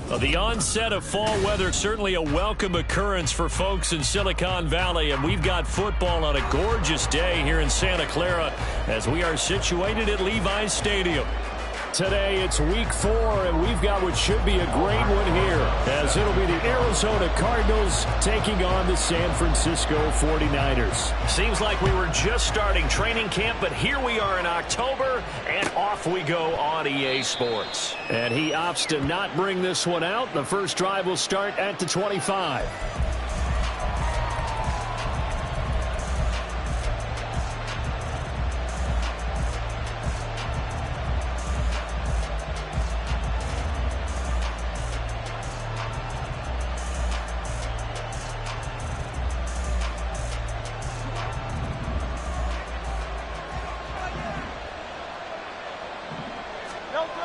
Well, the onset of fall weather, certainly a welcome occurrence for folks in Silicon Valley, and we've got football on a gorgeous day here in Santa Clara as we are situated at Levi's Stadium. Today it's week 4, and we've got what should be a great one here, as it'll be the Arizona Cardinals taking on the San Francisco 49ers. Seems like we were just starting training camp, but here we are in October, and off we go on EA Sports. And he opts to not bring this one out. The first drive will start at the 25.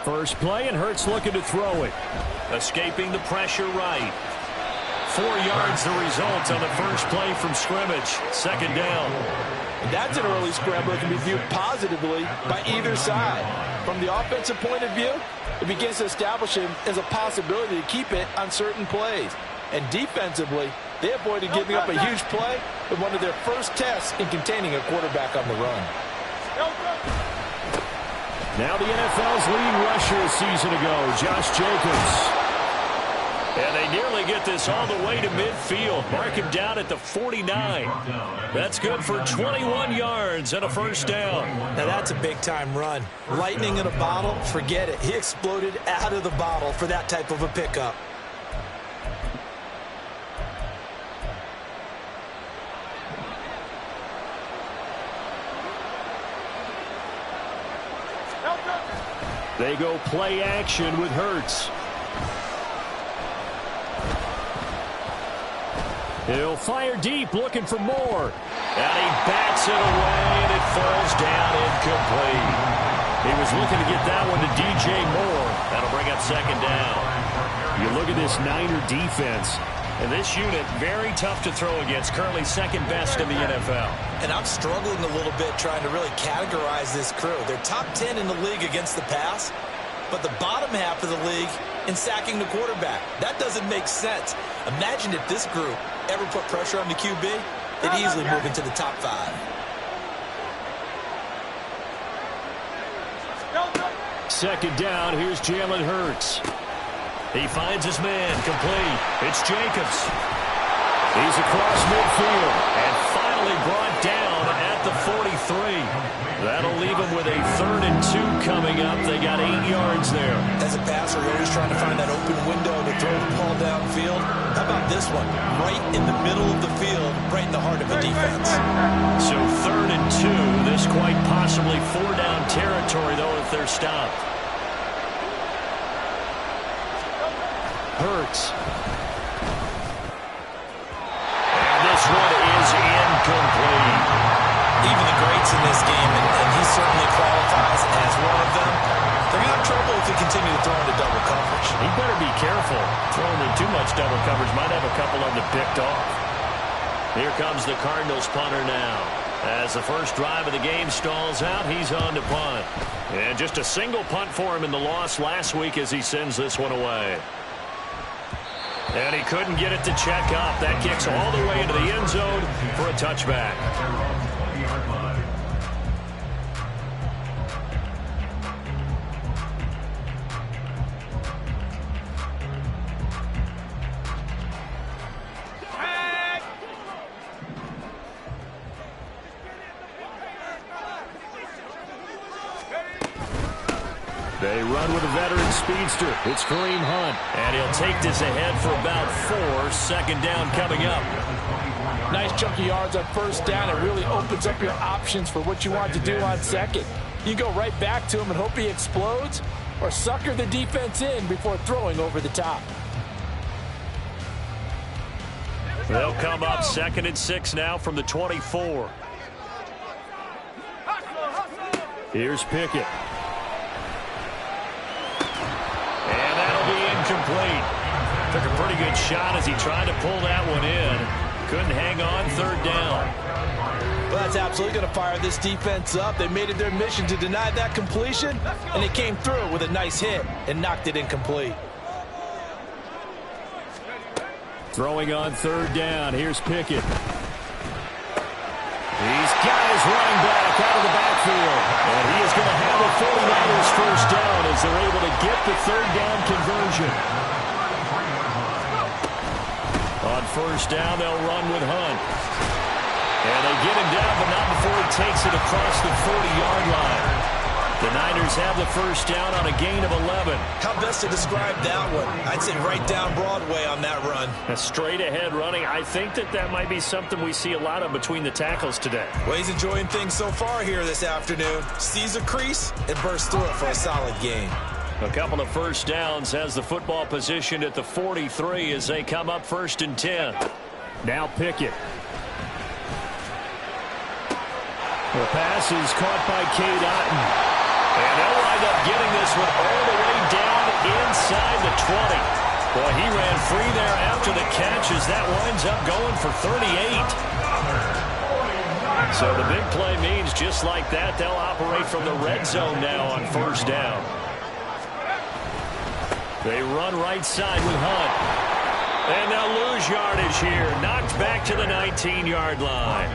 First play, and Hurts looking to throw it. Escaping the pressure right. 4 yards the result on the first play from scrimmage. Second down. That's an early scramble that can be viewed positively by either side. From the offensive point of view, it begins to establish him as a possibility to keep it on certain plays. And defensively, they avoided giving up a huge play with one of their first tests in containing a quarterback on the run. Now the NFL's leading rusher a season ago, Josh Jacobs. And they nearly get this all the way to midfield. Mark him down at the 49. That's good for 21 yards and a first down. Now that's a big-time run. Lightning in a bottle, forget it. He exploded out of the bottle for that type of a pickup. They go play action with Hurts. He'll fire deep, looking for more. And he bats it away, and it falls down incomplete. He was looking to get that one to DJ Moore. That'll bring up second down. You look at this Niner defense. And this unit, very tough to throw against, currently second best in the NFL. And I'm struggling a little bit trying to really categorize this crew. They're top 10 in the league against the pass, but the bottom half of the league in sacking the quarterback. That doesn't make sense. Imagine if this group ever put pressure on the QB, they'd easily move into the top 5. Second down, here's Jalen Hurts. He finds his man, complete. It's Jacobs. He's across midfield and finally brought down at the 43. That'll leave him with a 3rd and 2 coming up. They got 8 yards there. As a passer, you're always trying to find that open window to throw the ball downfield. How about this one? Right in the middle of the field, right in the heart of the defense. So 3rd and 2. This quite possibly 4-down territory, though, if they're stopped. Hurts. And this one is incomplete. Even the greats in this game, and he certainly qualifies as one of them, they're going to have trouble if they continue to throw into double coverage. He better be careful. Throwing in too much double coverage might have a couple of them picked off. Here comes the Cardinals punter now. As the first drive of the game stalls out, he's on to punt. And just a single punt for him in the loss last week as he sends this one away. And he couldn't get it to check up. That kicks all the way into the end zone for a touchback. They run with a veteran speedster. It's Kareem Hunt. And he'll take this ahead for about 4. Second down coming up. Nice chunky yards on first down. It really opens up your options for what you want to do on second. You go right back to him and hope he explodes, or sucker the defense in before throwing over the top. They'll come up 2nd and 6 now from the 24. Here's Pickett. And that'll be incomplete. Took a pretty good shot as he tried to pull that one in. Couldn't hang on, 3rd down. Well, that's absolutely going to fire this defense up. They made it their mission to deny that completion, and they came through with a nice hit and knocked it incomplete. Throwing on third down. Here's Pickett. He's got his running back out of the backfield. And he is going to have a 49ers first down as they're able to get the third down conversion. On first down, they'll run with Hunt. And they get him down, but not before he takes it across the 40-yard line. The Niners have the first down on a gain of 11. How best to describe that one? I'd say right down Broadway on that run. A straight-ahead running. I think that might be something we see a lot of between the tackles today. Well, he's enjoying things so far here this afternoon. Sees a crease and bursts through it for a solid gain. A couple of first downs, has the football positioned at the 43 as they come up 1st and 10. Now Pickett. The pass is caught by Cade Otton. And they'll wind up getting this one all the way down inside the 20. Boy, he ran free there after the catch as that winds up going for 38. So the big play means just like that, they'll operate from the red zone now on first down. They run right side with Hunt. And they'll lose yardage here. Knocked back to the 19-yard line.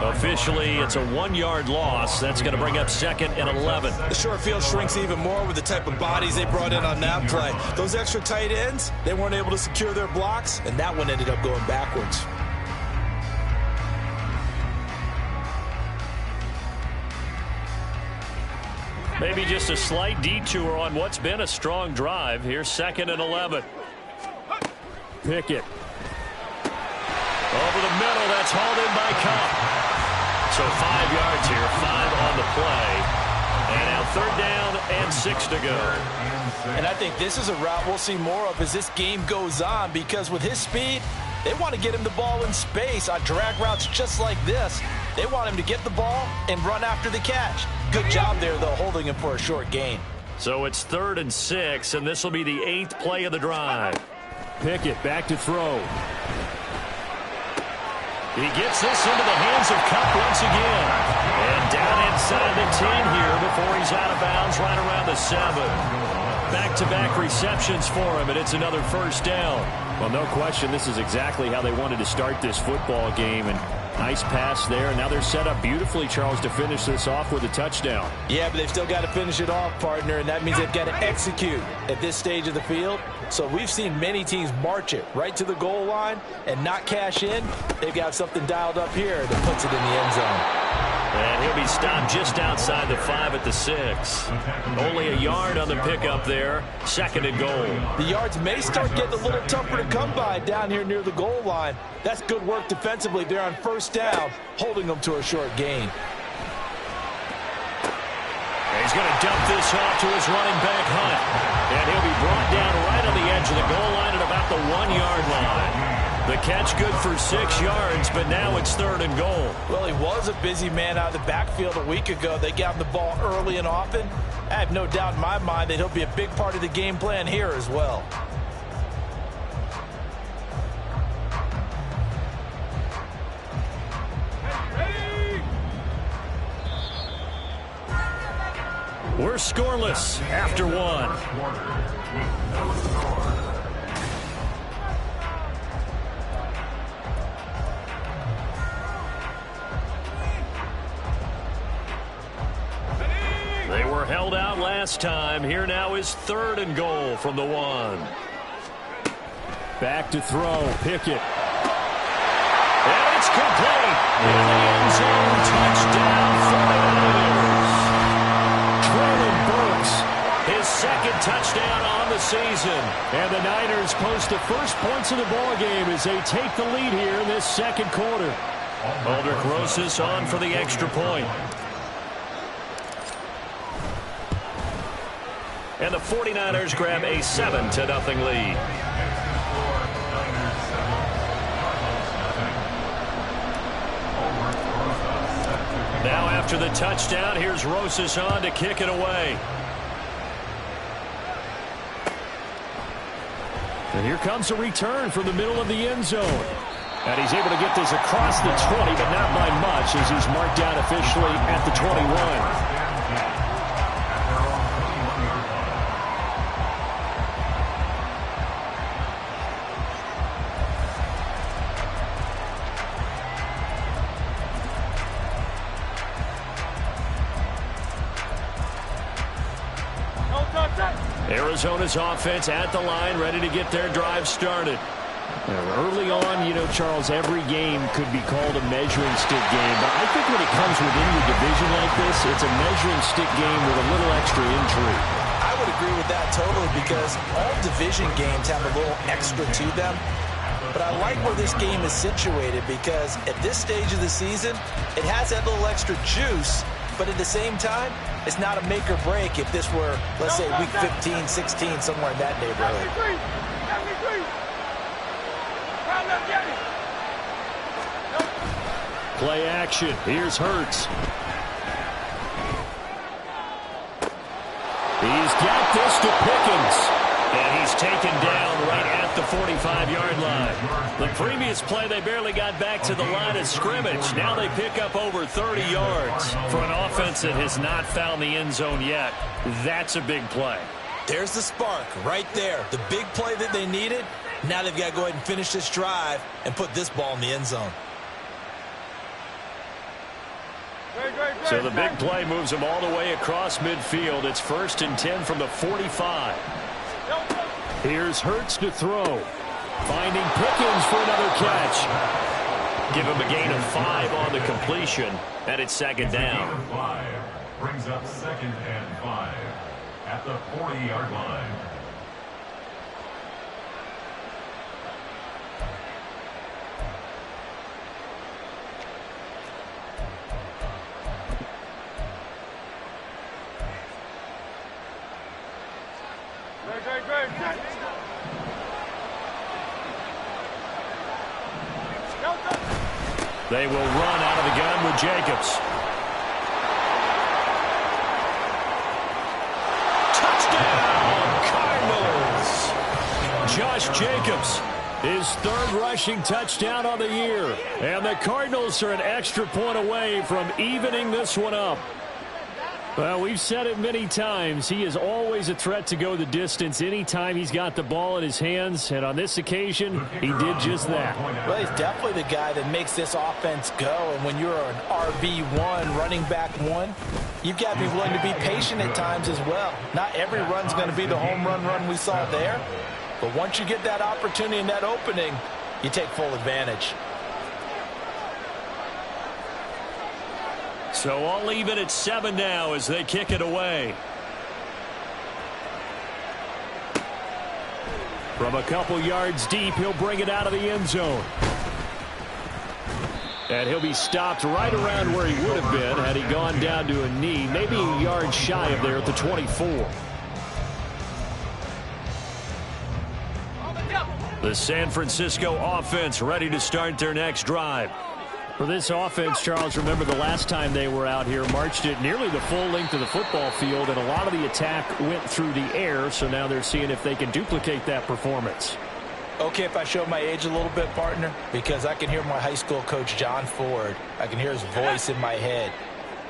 Officially, it's a 1-yard loss. That's going to bring up 2nd and 11. The short field shrinks even more with the type of bodies they brought in on that play. Those extra tight ends, they weren't able to secure their blocks, and that one ended up going backwards. Maybe just a slight detour on what's been a strong drive. Here's 2nd and 11. Pickett. Over the middle, that's hauled in by Cup. So 5 yards here, 5 on the play. And now 3rd down and 6 to go. And I think this is a route we'll see more of as this game goes on, because with his speed, they want to get him the ball in space on drag routes just like this. They want him to get the ball and run after the catch. Good job there, though, holding him for a short gain. So it's 3rd and 6, and this will be the 8th play of the drive. Pickett back to throw. He gets this into the hands of Cup once again. And down inside the 10 here before he's out of bounds right around the 7. Back-to-back receptions for him, and it's another first down. Well, no question, this is exactly how they wanted to start this football game. And nice pass there. And now they're set up beautifully, Charles, to finish this off with a touchdown. Yeah, but they've still got to finish it off, partner, and that means they've got to execute at this stage of the field. So we've seen many teams march it right to the goal line and not cash in. They've got something dialed up here that puts it in the end zone. And he'll be stopped just outside the 5 at the 6. Only a yard on the pickup there. 2nd and goal. The yards may start getting a little tougher to come by down here near the goal line. That's good work defensively there on first down, holding them to a short gain. He's going to dump this off to his running back, Hunt. And he'll be brought down right on the edge of the goal line at about the 1-yard line. The catch good for 6 yards, but now it's 3rd and goal. Well, he was a busy man out of the backfield a week ago. They got him the ball early and often. I have no doubt in my mind that he'll be a big part of the game plan here as well. We're scoreless after 1. They were held out last time. Here now is 3rd and goal from the 1. Back to throw. Pickett. And it's complete. In the end zone. Touchdown for the Niners. Traylon Burks, his 2nd touchdown on the season. And the Niners post the first points of the ball game as they take the lead here in this 2nd quarter. Aldrich Rosas on for the extra point. And the 49ers grab a 7-0 lead. Now after the touchdown, here's Rosas on to kick it away. And here comes a return from the middle of the end zone. And he's able to get this across the 20, but not by much as he's marked down officially at the 21. Arizona's offense at the line, ready to get their drive started. Early on, you know, Charles, every game could be called a measuring stick game. But I think when it comes within your division like this, it's a measuring stick game with a little extra intrigue. I would agree with that totally because all division games have a little extra to them. But I like where this game is situated because at this stage of the season, it has that little extra juice. But at the same time, it's not a make or break if this were, let's say, week 15, 16, somewhere in that neighborhood. Play action. Here's Hurts. He's got this to Pickens. And he's taken down right at the 45-yard line. The previous play, they barely got back to the line of scrimmage. Now they pick up over 30 yards. For an offense that has not found the end zone yet, that's a big play. There's the spark right there. The big play that they needed. Now they've got to go ahead and finish this drive and put this ball in the end zone. So the big play moves them all the way across midfield. It's 1st and 10 from the 45. Here's Hurts to throw. Finding Pickens for another catch. Give him a gain of 5 on the completion, and it's 2nd down. Brings up 2nd and 5 at the 40-yard line. They will run out of the gun with Jacobs. Touchdown, Cardinals! Josh Jacobs, his 3rd rushing touchdown on the year. And the Cardinals are an extra point away from evening this one up. Well, we've said it many times. He is always a threat to go the distance anytime he's got the ball in his hands. And on this occasion, he did just that. Well, he's definitely the guy that makes this offense go. And when you're an RB1, running back 1, you've got to be willing to be patient at times as well. Not every run's going to be the home run we saw there. But once you get that opportunity and that opening, you take full advantage. So all even at 7 now as they kick it away. From a couple yards deep, he'll bring it out of the end zone. And he'll be stopped right around where he would have been had he gone down to a knee, maybe a yard shy of there at the 24. The San Francisco offense ready to start their next drive. For this offense, Charles, remember the last time they were out here, marched it nearly the full length of the football field, and a lot of the attack went through the air, so now they're seeing if they can duplicate that performance. Okay, if I show my age a little bit, partner, because I can hear my high school coach, John Ford. I can hear his voice in my head.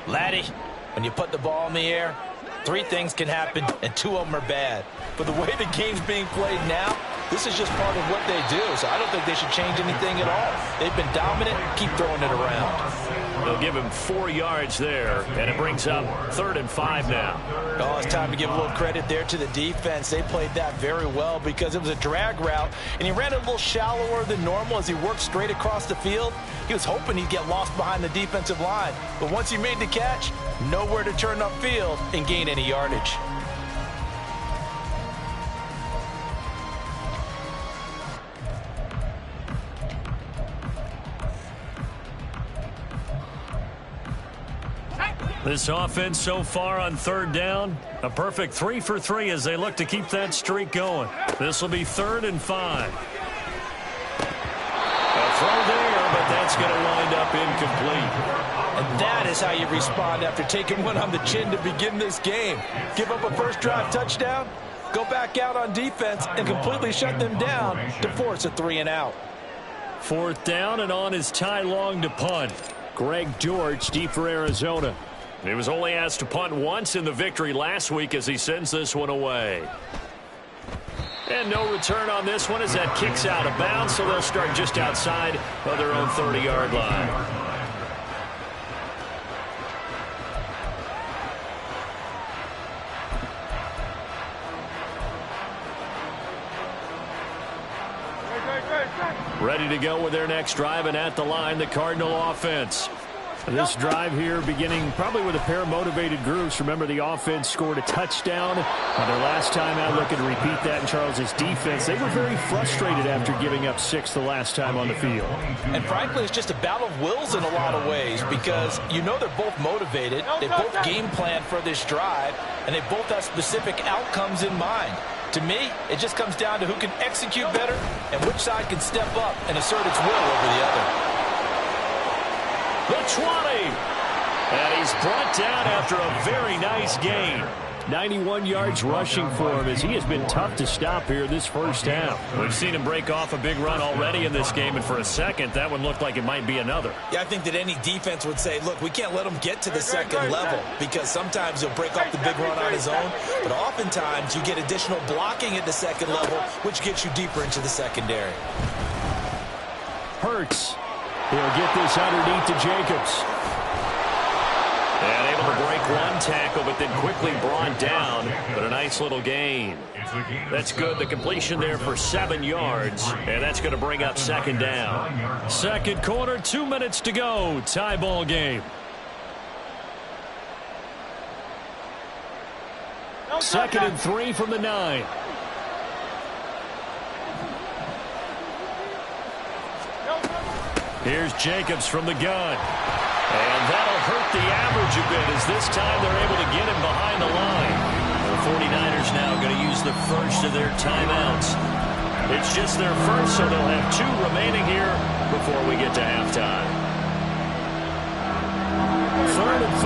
Laddie, when you put the ball in the air, 3 things can happen, and 2 of them are bad. But the way the game's being played now, this is just part of what they do, so I don't think they should change anything at all. They've been dominant. Keep throwing it around. They'll give him 4 yards there, and it brings up 3rd and 5 now. Oh, it's time to give a little credit there to the defense. They played that very well because it was a drag route, and he ran it a little shallower than normal as he worked straight across the field. He was hoping he'd get lost behind the defensive line, but once he made the catch, nowhere to turn upfield and gain any yardage. This offense so far on 3rd down, a perfect 3 for 3 as they look to keep that streak going. This will be 3rd and 5. A throw there, but that's going to wind up incomplete. And that is how you respond after taking one on the chin to begin this game. Give up a first drive touchdown, go back out on defense, and completely shut them down to force a 3 and out. 4th down, and on is Ty Long to punt. Greg George deep for Arizona. He was only asked to punt once in the victory last week as he sends this one away. And no return on this one as that kicks out of bounds, so they'll start just outside of their own 30-yard line. Ready to go with their next drive, and at the line, the Cardinal offense. This drive here beginning probably with a pair of motivated groups. Remember, the offense scored a touchdown on their last time out. Looking to repeat that in Charles's defense. They were very frustrated after giving up 6 the last time on the field. And frankly, it's just a battle of wills in a lot of ways because you know they're both motivated. They both game plan for this drive, and they both have specific outcomes in mind. To me, it just comes down to who can execute better and which side can step up and assert its will over the other. The 20. And he's brought down after a very nice gain. 91 yards rushing for him as he has been tough to stop here this first half. We've seen him break off a big run already in this game, and for a second, that one looked like it might be another. Yeah, I think that any defense would say, look, we can't let him get to the second level because sometimes he'll break off the big run on his own, but oftentimes you get additional blocking at the second level, which gets you deeper into the secondary. Hurts. He'll get this underneath to Jacobs. And able to break one tackle, but then quickly brought down. But a nice little gain. That's good. The completion there for 7 yards. And that's going to bring up second down. Second quarter, 2 minutes to go. Tie ball game. Second and 3 from the 9. Here's Jacobs from the gun. And that'll hurt the average a bit as this time they're able to get him behind the line. The 49ers now going to use the first of their timeouts. It's just their first, so they'll have 2 remaining here before we get to halftime. 3rd and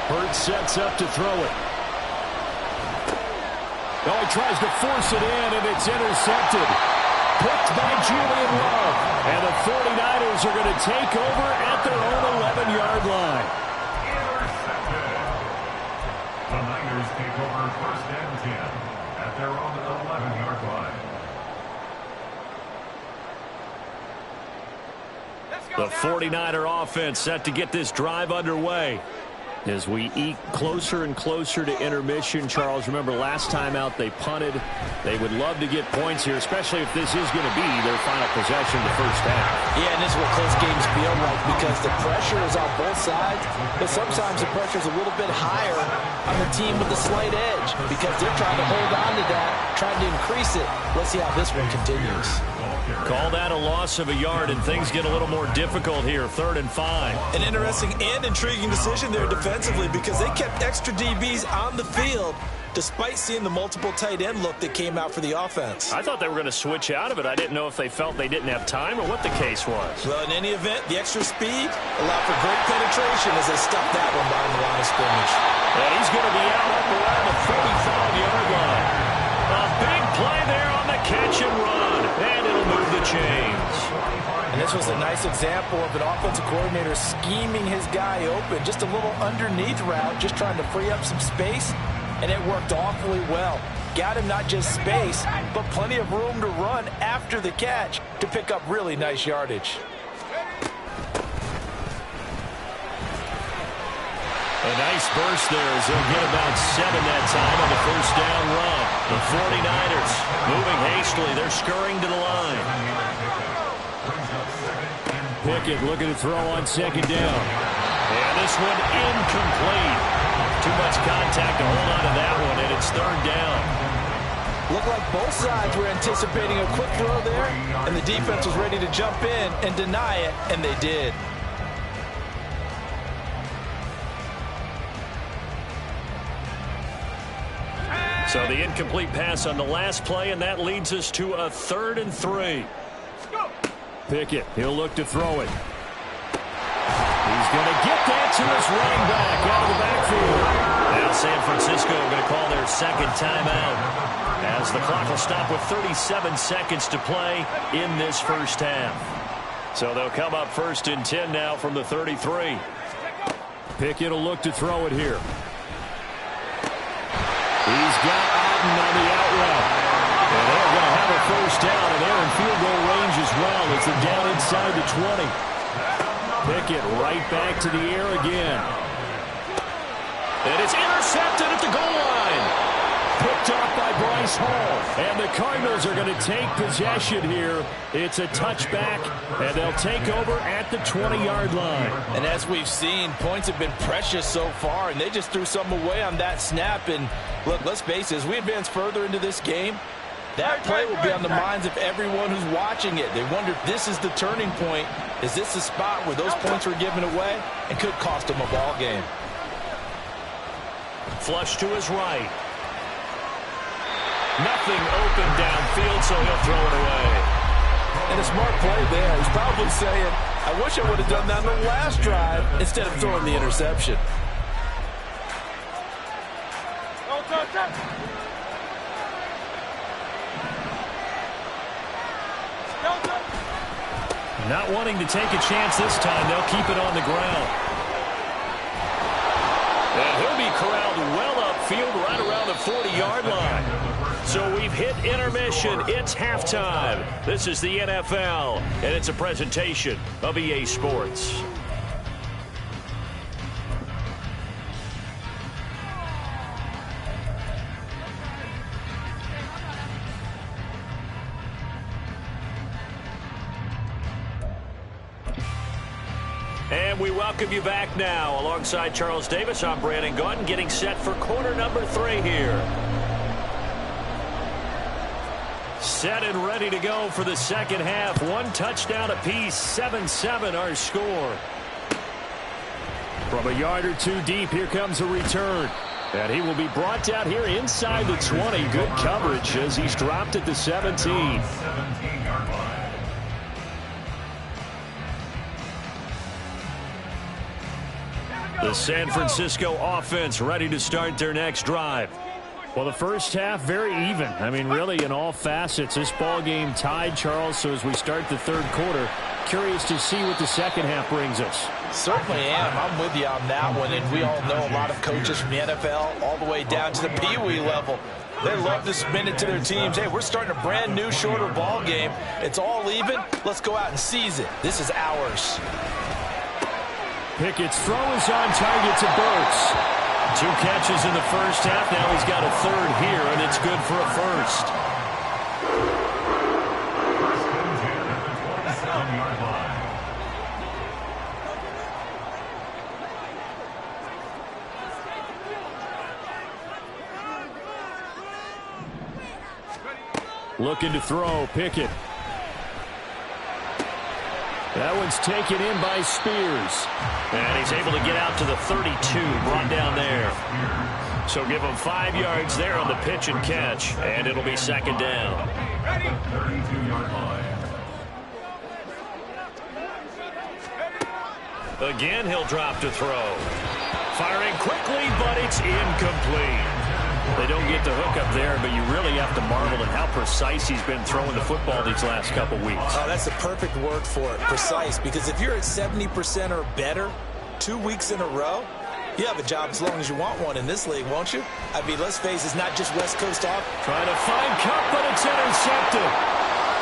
5. Hurts sets up to throw it. Oh, he tries to force it in, and it's intercepted. Picked by Julian Love. And the 49ers are going to take over at their own 11-yard line. Intercepted. The Niners take over 1st and 10 at their own 11-yard line. The 49er offense set to get this drive underway. As we eke closer and closer to intermission, Charles, remember last time out they punted. They would love to get points here, especially if this is going to be their final possession the first half. Yeah, and this is what close games feel like because the pressure is on both sides, but sometimes the pressure is a little bit higher on the team with the slight edge because they're trying to hold on to that, trying to increase it. Let's see how this one continues. Call that a loss of a yard, and things get a little more difficult here. 3rd and 5. An interesting and intriguing decision there defensively because they kept extra DBs on the field despite seeing the multiple tight end look that came out for the offense. I thought they were going to switch out of it. I didn't know if they felt they didn't have time or what the case was. Well, in any event, the extra speed allowed for great penetration as they stuffed that one behind the line of scrimmage. And he's going to be out up around the 45-yard line. A big play there on the catch and run. And it'll move the chains. And this was a nice example of an offensive coordinator scheming his guy open. Just a little underneath route, just trying to free up some space. And it worked awfully well. Got him not just space, but plenty of room to run after the catch to pick up really nice yardage. A nice burst there as they'll get about 7 that time on the first down run. The 49ers moving hastily. They're scurrying to the line. Pickett looking to throw on 2nd down. And this one incomplete. Too much contact to hold on to that one, and it's 3rd down. Looked like both sides were anticipating a quick throw there, and the defense was ready to jump in and deny it, and they did. So the incomplete pass on the last play, and that leads us to a 3rd and 3. Pickett, he'll look to throw it. He's going to get that to his running back out of the backfield. Now San Francisco going to call their 2nd timeout as the clock will stop with 37 seconds to play in this first half. So they'll come up 1st and 10 now from the 33. Pickett will look to throw it here. He's got Otten on the out route. And they're going to have a first down, and they're in field goal range as well as they're down inside the 20. Pickett right back to the air again. And it's intercepted at the goal line. Picked off by nice hole. And the Cardinals are going to take possession here. It's a touchback, and they'll take over at the 20-yard line. And as we've seen, points have been precious so far, and they just threw some away on that snap. And look, let's face it, as we advance further into this game, that play will be on the minds of everyone who's watching it. They wonder if this is the turning point. Is this the spot where those points were given away and could cost them a ball game? Flush to his right. Nothing open downfield, so he'll throw it away. And a smart play there. He's probably saying, I wish I would have done that on the last drive instead of throwing the interception. Not wanting to take a chance this time, they'll keep it on the ground. And he'll be corralled well upfield right around the 40-yard line. So we've hit intermission. It's halftime. This is the NFL, and it's a presentation of EA Sports. And we welcome you back now. Alongside Charles Davis, I'm Brandon Gaudin, getting set for quarter number 3 here. Set and ready to go for the second half. 1 touchdown apiece, 7-7 our score. From a yard or 2 deep, here comes a return. And he will be brought down here inside the 20. Good coverage as he's dropped at the 17. 17-yard line. The San Francisco offense ready to start their next drive. Well, the first half, very even. I mean, really, in all facets, this ball game tied, Charles. So as we start the third quarter, curious to see what the second half brings us. Certainly am. I'm with you on that one. And we all know a lot of coaches from the NFL all the way down to the Pee Wee level. They love to spin it to their teams. Hey, we're starting a brand new, shorter ball game. It's all even. Let's go out and seize it. This is ours. Pickett's throw is on target to Burks. 2 catches in the first half. Now he's got a third here, and it's good for a first. First and 10 at the 27-yard line. Looking to throw, Pickett. That one's taken in by Spears. And he's able to get out to the 32, brought down there. So give him 5 yards there on the pitch and catch, and it'll be second down. 32-yard line. Again, he'll drop to throw. Firing quickly, but it's incomplete. They don't get the hook up there, but you really have to marvel at how precise he's been throwing the football these last couple weeks. Oh, that's the perfect word for it, precise, because if you're at 70% or better 2 weeks in a row, you have a job as long as you want one in this league, won't you? I mean, let's face it, it's not just West Coast off. Trying to find Cup, but it's intercepted.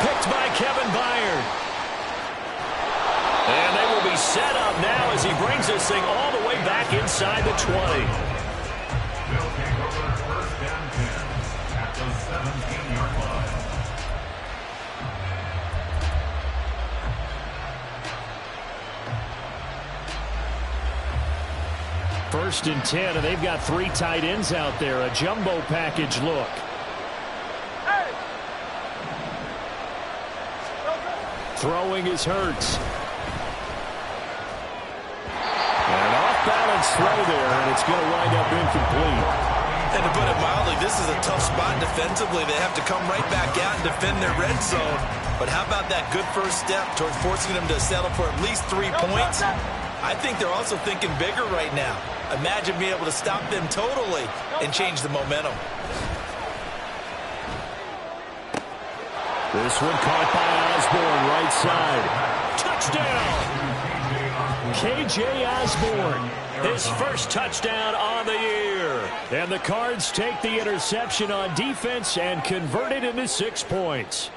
Picked by Kevin Byard. And they will be set up now as he brings this thing all the way back inside the 20. They'll take over first and 10 at the 17-yard line. First and 10, and they've got 3 tight ends out there. A jumbo package look. Throwing is Hurts. An off-balance throw there, and it's going to wind up incomplete. And to put it mildly, this is a tough spot defensively. They have to come right back out and defend their red zone. But how about that good first step towards forcing them to settle for at least 3 points? I think they're also thinking bigger right now. Imagine being able to stop them totally and change the momentum. This one caught by Osborne, right side. Touchdown! K.J. Osborne, his first touchdown on the year. And the Cards take the interception on defense and convert it into 6 points.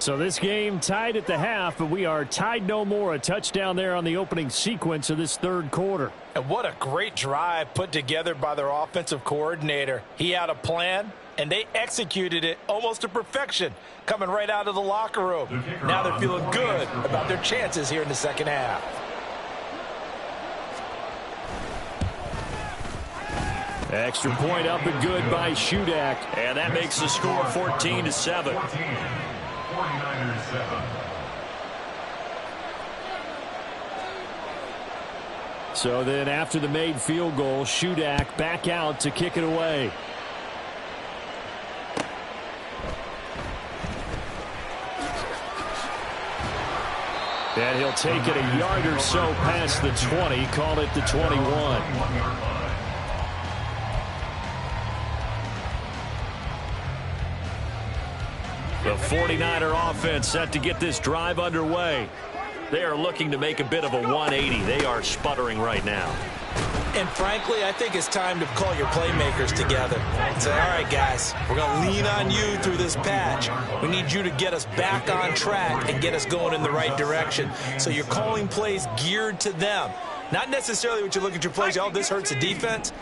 So this game tied at the half, but we are tied no more. A touchdown there on the opening sequence of this third quarter. And what a great drive put together by their offensive coordinator. He had a plan, and they executed it almost to perfection, coming right out of the locker room. Now they're feeling good about their chances here in the second half. Extra point up and good by Shudak. And that makes the score 14-7. 49ers 7. So then after the made field goal, Shudak back out to kick it away. And he'll take it a yard or so past the 20, call it the 21. The 49er offense set to get this drive underway. They are looking to make a bit of a 180. They are sputtering right now. And frankly, I think it's time to call your playmakers together and say, all right, guys, we're going to lean on you through this patch. We need you to get us back on track and get us going in the right direction. So you're calling plays geared to them. Not necessarily what you look at your plays, oh, this hurts the defense.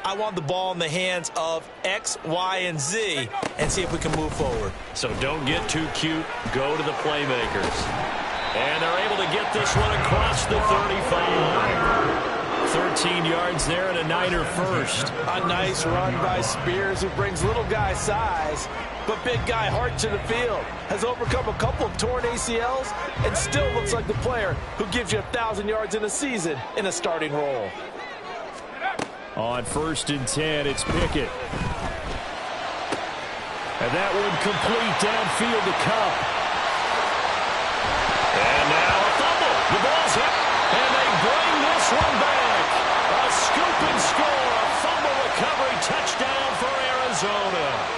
I want the ball in the hands of X, Y, and Z and see if we can move forward. So don't get too cute. Go to the playmakers. And they're able to get this one across the 35. 13 yards there and a Niner first. A nice run by Spears, who brings little guy size, but big guy heart to the field. Has overcome a couple of torn ACLs and still looks like the player who gives you 1,000 yards in a season in a starting role. On 1st and 10, it's Pickett. And that one complete downfield to Cup. And now a fumble. The ball's hit, and they bring this one back. A scoop and score, a fumble recovery touchdown for Arizona.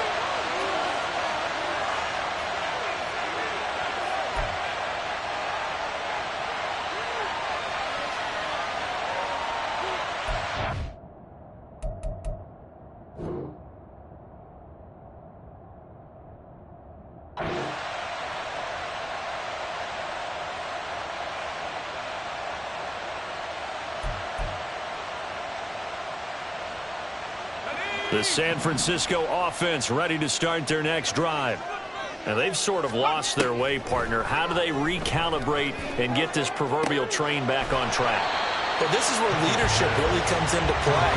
The San Francisco offense ready to start their next drive. And they've sort of lost their way, partner. How do they recalibrate and get this proverbial train back on track? Well, this is where leadership really comes into play.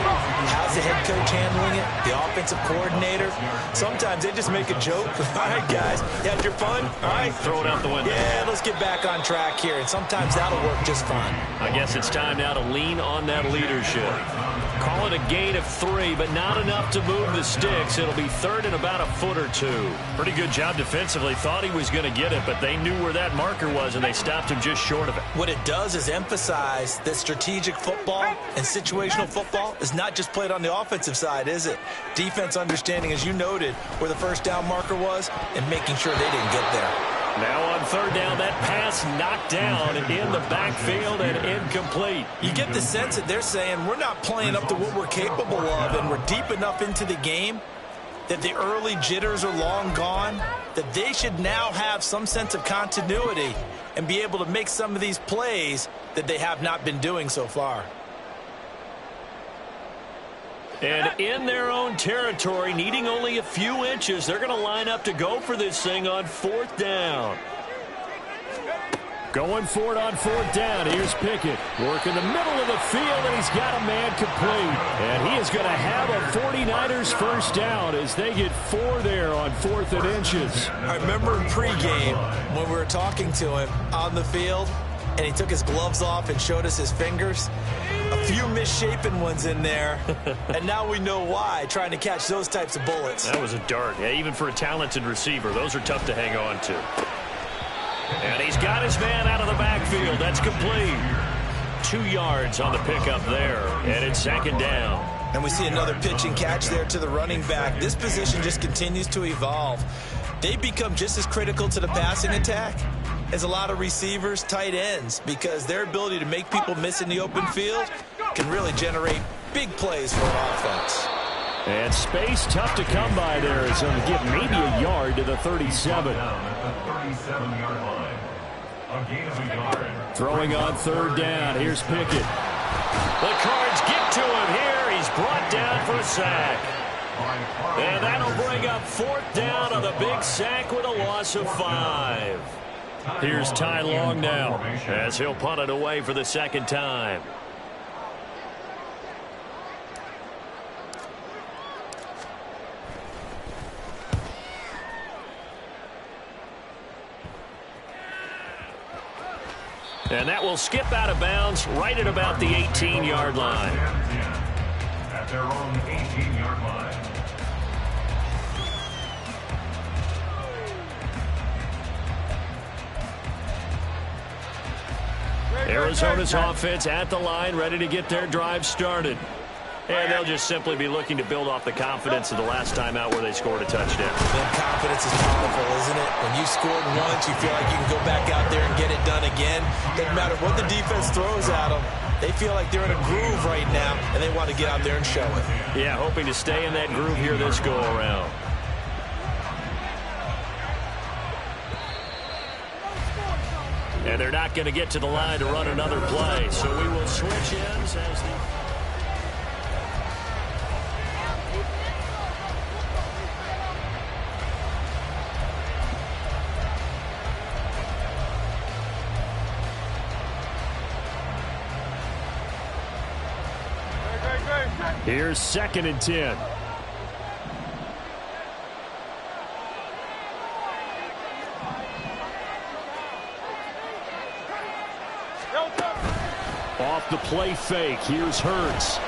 How's the head coach handling it? The offensive coordinator? Sometimes they just make a joke. All right, guys, you had your fun? All right. Throw it out the window. Yeah, let's get back on track here. And sometimes that'll work just fine. I guess it's time now to lean on that leadership. Call it a gain of 3, but not enough to move the sticks. It'll be third and about a foot or two. Pretty good job defensively. Thought he was going to get it, but they knew where that marker was, and they stopped him just short of it. What it does is emphasize that strategic football and situational football is not just played on the offensive side, is it? Defense understanding, as you noted, where the first down marker was and making sure they didn't get there. Now on 3rd down, that pass knocked down in the backfield and incomplete. You get the sense that they're saying we're not playing up to what we're capable of, and we're deep enough into the game that the early jitters are long gone, that they should now have some sense of continuity and be able to make some of these plays that they have not been doing so far. And in their own territory, needing only a few inches, they're going to line up to go for this thing on 4th down. Going for it on 4th down. Here's Pickett. Working the middle of the field, and he's got a man complete. And he is going to have a 49ers first down as they get 4 there on 4th and inches. I remember in pregame when we were talking to him on the field, and he took his gloves off and showed us his fingers. A few misshapen ones in there, and now we know why, trying to catch those types of bullets. That was a dart. Yeah, even for a talented receiver, those are tough to hang on to. And he's got his man out of the backfield. That's complete. 2 yards on the pickup there, and it's 2nd down. And we see another pitch and catch there to the running back. This position just continues to evolve. They become just as critical to the passing attack as a lot of receivers, tight ends, because their ability to make people miss in the open field can really generate big plays for an offense. And space tough to come by there as he'll get maybe a yard to the 37. Throwing on third down. Here's Pickett. The Cards get to him here. He's brought down for a sack. And that'll bring up fourth down on the big sack with a loss of 5. Here's Ty Long now as he'll punt it away for the second time. And that will skip out of bounds right at about the 18-yard line. At their own 18-yard line. Arizona's offense at the line, ready to get their drive started. And they'll just simply be looking to build off the confidence of the last time out where they scored a touchdown. And confidence is powerful, isn't it? When you scored once, you feel like you can go back out there and get it done again. Doesn't matter what the defense throws at them. They feel like they're in a groove right now, and they want to get out there and show it. Yeah, hoping to stay in that groove here this go-around. And they're not going to get to the line to run another play, so we will switch ends as the... Here's 2nd and 10. Off the play fake. Here's Hurts.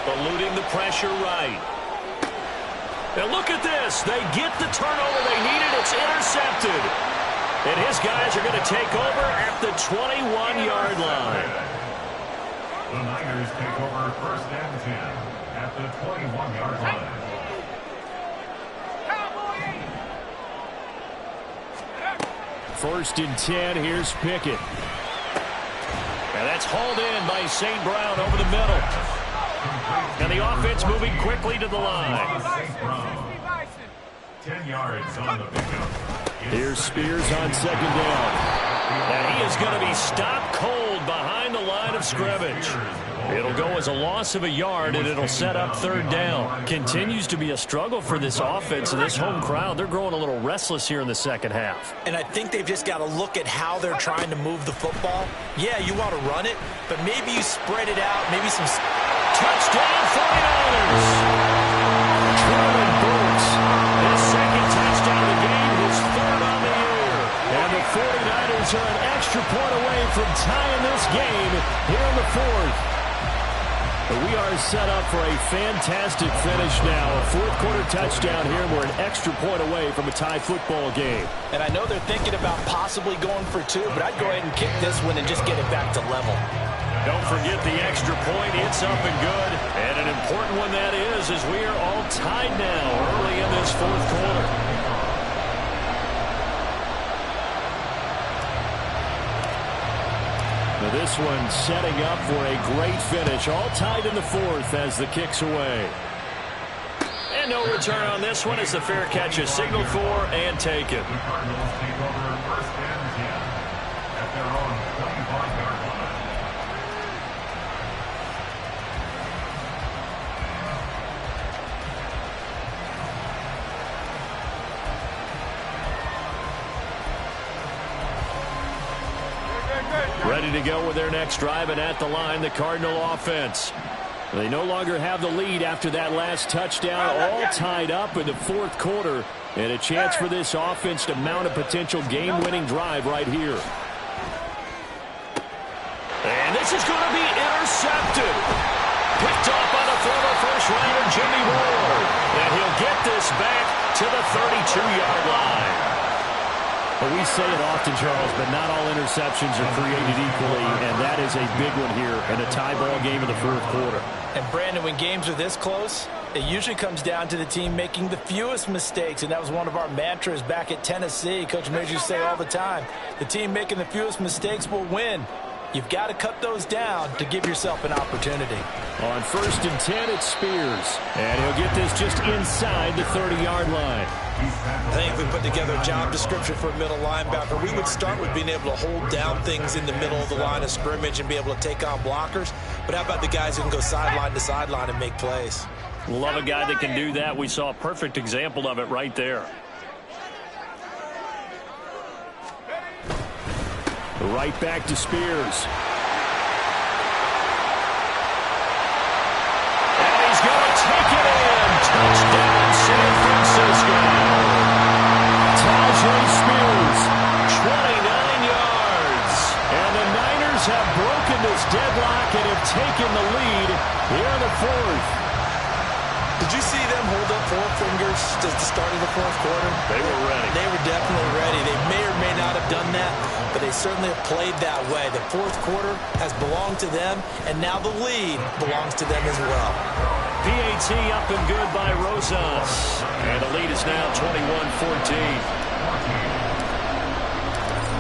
Eluding the pressure right. And look at this. They get the turnover they needed. It's intercepted. And his guys are going to take over at the 21-yard line. The Niners take over 1st and 10 at the 21-yard line. First and 10. Here's Pickett. And that's hauled in by St. Brown over the middle. And the offense moving quickly to the line. 10 yards on the pickup. Here's Spears on 2nd down. And he is going to be stopped cold behind the line of scrimmage. It'll go as a loss of a yard, and it'll set up 3rd down. Continues to be a struggle for this offense and this home crowd. They're growing a little restless here in the second half. And I think they've just got to look at how they're trying to move the football. Yeah, you want to run it, but maybe you spread it out. Maybe some... Touchdown 49ers! Traylon Burks, his 2nd touchdown of the game, his 3rd on the year. And the 49ers are an extra point away from tying this game here in the 4th. We are set up for a fantastic finish now. A 4th quarter touchdown here. We're an extra point away from a tie football game. And I know they're thinking about possibly going for 2, but I'd go ahead and kick this one and just get it back to level. Don't forget the extra point. It's up and good. And an important one that is, as we are all tied now early in this 4th quarter. Now this one setting up for a great finish. All tied in the 4th as the kick's away. And no return on this one as the fair catch is signaled for and taken. The Cardinals take over 1st and 10 at their own 25-yard line. Ready to go with their next drive, and at the line, the Cardinal offense. They no longer have the lead after that last touchdown, all tied up in the 4th quarter, and a chance for this offense to mount a potential game-winning drive right here. And this is going to be intercepted. Picked off by the former first-rounder Jimmy Ward. And he'll get this back to the 32-yard line. Well, we say it often, Charles, but not all interceptions are created equally, and that is a big one here in a tie ball game in the 4th quarter. And, Brandon, when games are this close, it usually comes down to the team making the fewest mistakes, and that was one of our mantras back at Tennessee. Coach Major used to say all the time, the team making the fewest mistakes will win. You've got to cut those down to give yourself an opportunity. On 1st and 10, it's Spears. And he'll get this just inside the 30-yard line. I think if we put together a job description for a middle linebacker, we would start with being able to hold down things in the middle of the line of scrimmage and be able to take on blockers. But how about the guys who can go sideline to sideline and make plays? Love a guy that can do that. We saw a perfect example of it right there. Right back to Spears. And he's going to take it in. Touchdown, San Francisco. Tajay Spears, 29 yards. And the Niners have broken this deadlock and have taken the lead here in the 4th. Did you see them hold up 4 fingers at the start of the 4th quarter? They were ready. They were definitely ready. They may or may not have done that, but they certainly have played that way. The 4th quarter has belonged to them, and now the lead belongs to them as well. PAT up and good by Rosas. And the lead is now 21-14.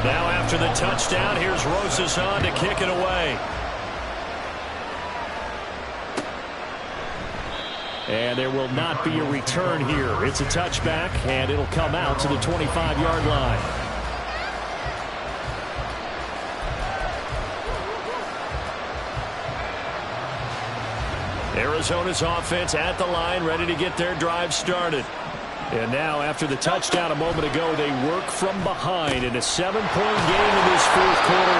Now after the touchdown, here's Rosas on to kick it away. And there will not be a return here. It's a touchback, and it'll come out to the 25-yard line. Arizona's offense at the line, ready to get their drive started. And now, after the touchdown a moment ago, they work from behind in a 7-point game in this 4th quarter.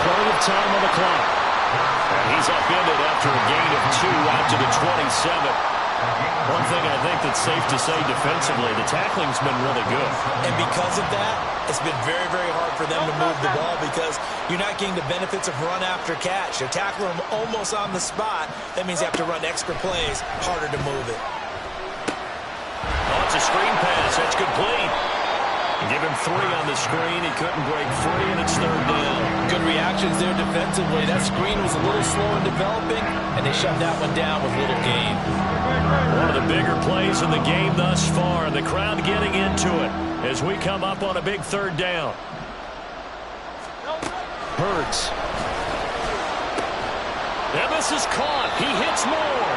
Plenty of time on the clock. And he's upended after a gain of 2 out to the 27. One thing I think that's safe to say defensively, the tackling's been really good. And because of that, it's been very, very hard for them to move the ball because you're not getting the benefits of run after catch. You're tackling them almost on the spot. That means you have to run extra plays, harder to move it. Oh, it's a screen pass. That's complete. Give him 3 on the screen. He couldn't break free, and it's 3rd down. Good reactions there defensively. That screen was a little slow in developing, and they shut that one down with little gain. One of the bigger plays in the game thus far, and the crowd getting into it as we come up on a big 3rd down. Hurts. And this is caught. He hits more.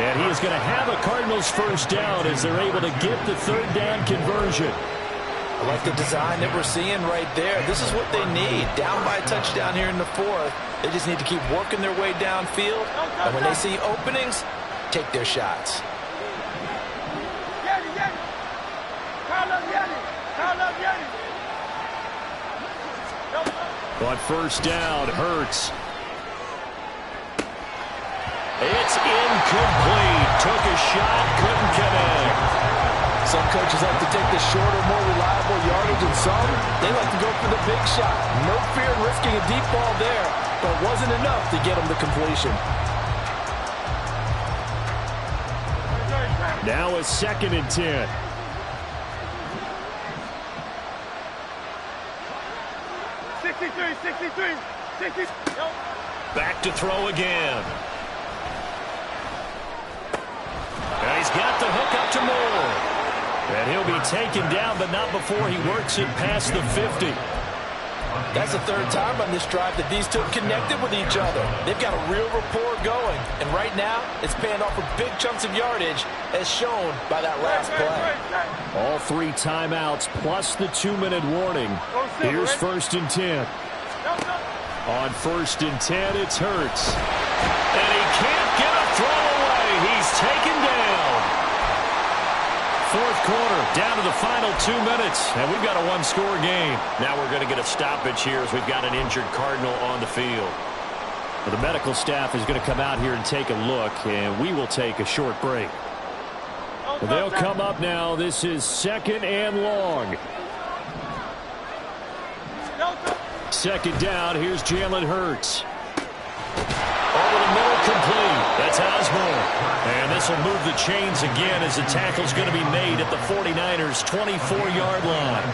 And he is going to have a Cardinals 1st down as they're able to get the 3rd down conversion. I like the design that we're seeing right there. This is what they need. Down by a touchdown here in the 4th. They just need to keep working their way downfield. And when they see openings, take their shots. On 1st down, Hurts. It's incomplete. Took a shot, couldn't connect. Some coaches like to take the shorter, more reliable yardage, and some, they like to go for the big shot. No fear in risking a deep ball there, but it wasn't enough to get them to completion. Now a 2nd and 10. Back to throw again. And he's got the hook up to Moore. And he'll be taken down, but not before he works it past the 50. That's the 3rd time on this drive that these two have connected with each other. They've got a real rapport going. And right now, it's paying off with big chunks of yardage, as shown by that last play. All 3 timeouts plus the 2-minute warning. Here's 1st and 10. On 1st and 10, it's Hurts. And he can't get a throw away. He's taken down. 4th quarter, down to the final 2 minutes, and we've got a 1-score game. Now we're going to get a stoppage here as we've got an injured Cardinal on the field. Well, the medical staff is going to come out here and take a look, and we will take a short break. Well, they'll come up now. This is 2nd and long. 2nd down. Here's Jalen Hurts. Over the middle, complete. That's Osborne. And this will move the chains again as the tackle's going to be made at the 49ers' 24-yard line.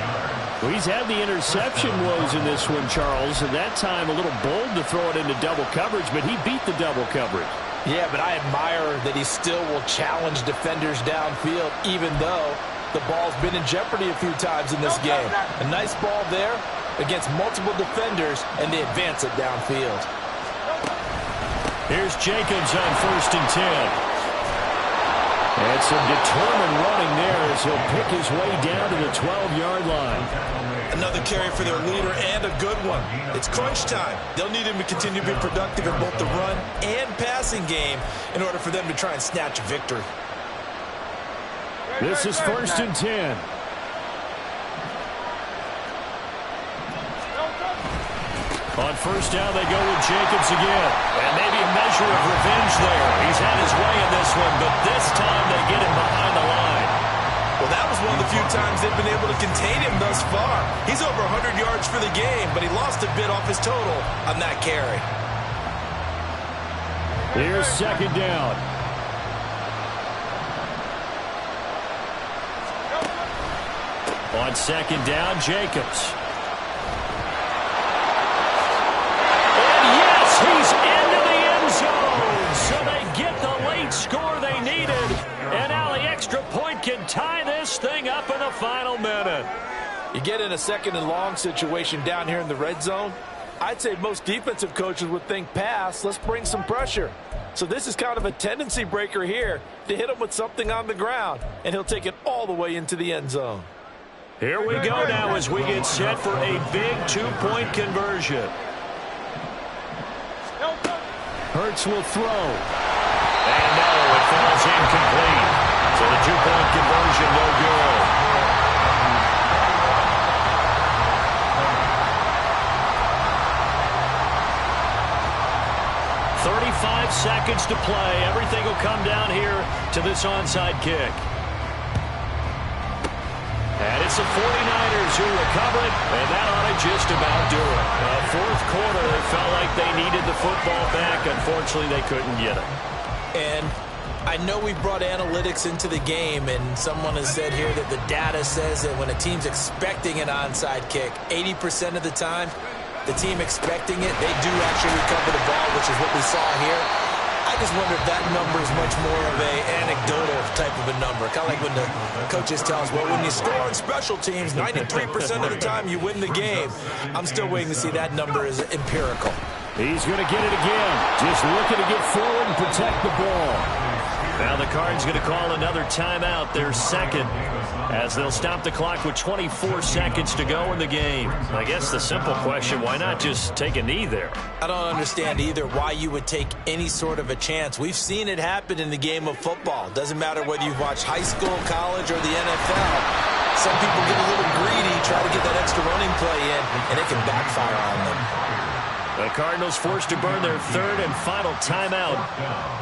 Well, he's had the interception woes in this one, Charles, and that time a little bold to throw it into double coverage, but he beat the double coverage. Yeah, but I admire that he still will challenge defenders downfield, even though the ball's been in jeopardy a few times in this game. A nice ball there, against multiple defenders, and they advance it downfield. Here's Jacobs on 1st and 10. And some determined running there as he'll pick his way down to the 12-yard line. Another carry for their leader and a good one. It's crunch time. They'll need him to continue to be productive in both the run and passing game in order for them to try and snatch a victory. This is 1st and 10. On 1st down, they go with Jacobs again. And maybe a measure of revenge there. He's had his way in this one, but this time they get him behind the line. Well, that was one of the few times they've been able to contain him thus far. He's over 100 yards for the game, but he lost a bit off his total on that carry. Here's 2nd down. On 2nd down, Jacobs. He's into the end zone, so they get the late score they needed, and now the extra point can tie this thing up in the final minute. You get in a 2nd and long situation down here in the red zone, I'd say most defensive coaches would think pass, let's bring some pressure. So this is kind of a tendency breaker here to hit him with something on the ground, and he'll take it all the way into the end zone. Here we go now as we get set for a big 2-point conversion. Hurts will throw. And no, it falls incomplete. So the 2-point conversion, no good. 35 seconds to play. Everything will come down here to this onside kick. And it's the 49ers who recover it, and that ought to just about do it. 4th quarter, they felt like they needed the football back. Unfortunately, they couldn't get it. And I know we brought analytics into the game, and someone has said here that the data says that when a team's expecting an onside kick, 80% of the time, the team expecting it, they do actually recover the ball, which is what we saw here. I just wonder if that number is much more of an anecdotal type of a number. Kind of like when the coaches tell us, well, when you score on special teams, 93% of the time you win the game. I'm still waiting to see that number is empirical. He's going to get it again. Just looking to get forward and protect the ball. Now the Cards going to call another timeout, their 2nd, as they'll stop the clock with 24 seconds to go in the game. I guess the simple question, why not just take a knee there? I don't understand either why you would take any sort of a chance. We've seen it happen in the game of football. Doesn't matter whether you've watched high school, college, or the NFL. Some people get a little greedy, try to get that extra running play in, and it can backfire on them. The Cardinals forced to burn their 3rd and final timeout.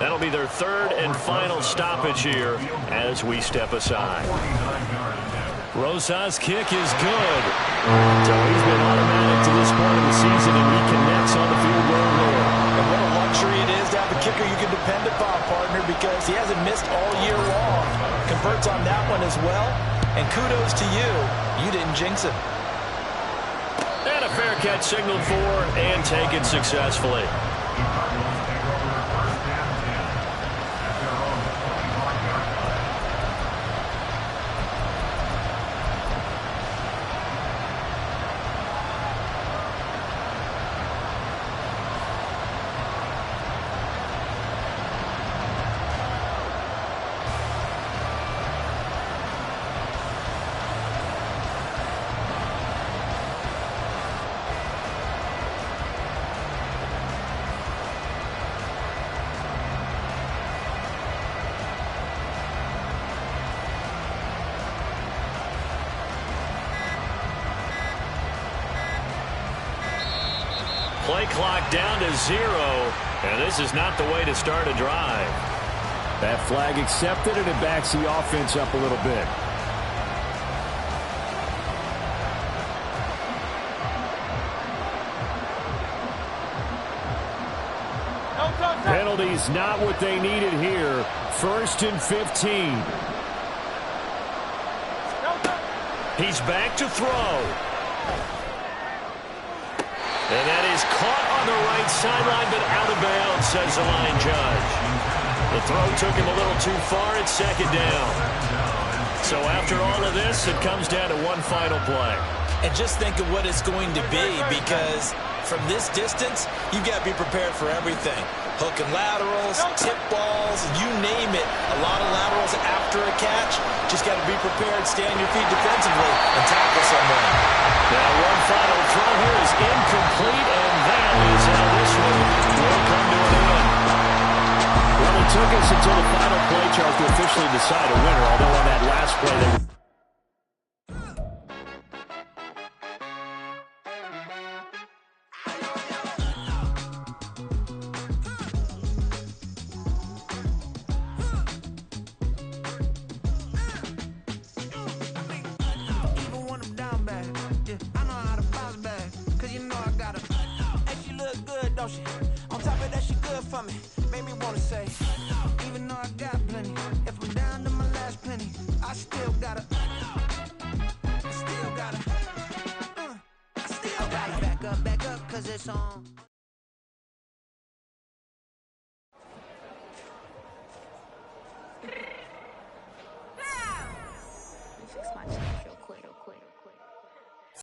That'll be their 3rd and final stoppage here as we step aside. Rosa's kick is good. So he's been automatic to this point of the season, and he connects on the field goal there. And what a luxury it is to have a kicker you can depend upon, partner, because he hasn't missed all year long. Converts on that one as well. And kudos to you. You didn't jinx it. And a fair catch signaled for and taken successfully. Play clock down to 0, and this is not the way to start a drive. That flag accepted, and it backs the offense up a little bit. Penalties not what they needed here. 1st and 15. He's back to throw. And that is caught on the right sideline, but out of bounds, says the line judge. The throw took him a little too far. It's 2nd down. So after all of this, it comes down to one final play. And just think of what it's going to be, because from this distance, you've got to be prepared for everything. Hook and laterals, tip balls, you name it. A lot of laterals after a catch. Just got to be prepared, stay on your feet defensively, and tackle someone. Now one final throw here is incomplete, and that is how this one will come to an end. Well, it took us until the final play, Charles, to officially decide a winner, although on that last play they were... On top of that, she good for me. Made me wanna say, even though I got plenty, if I'm down to my last penny, I still gotta back up, cause it's on. Fix my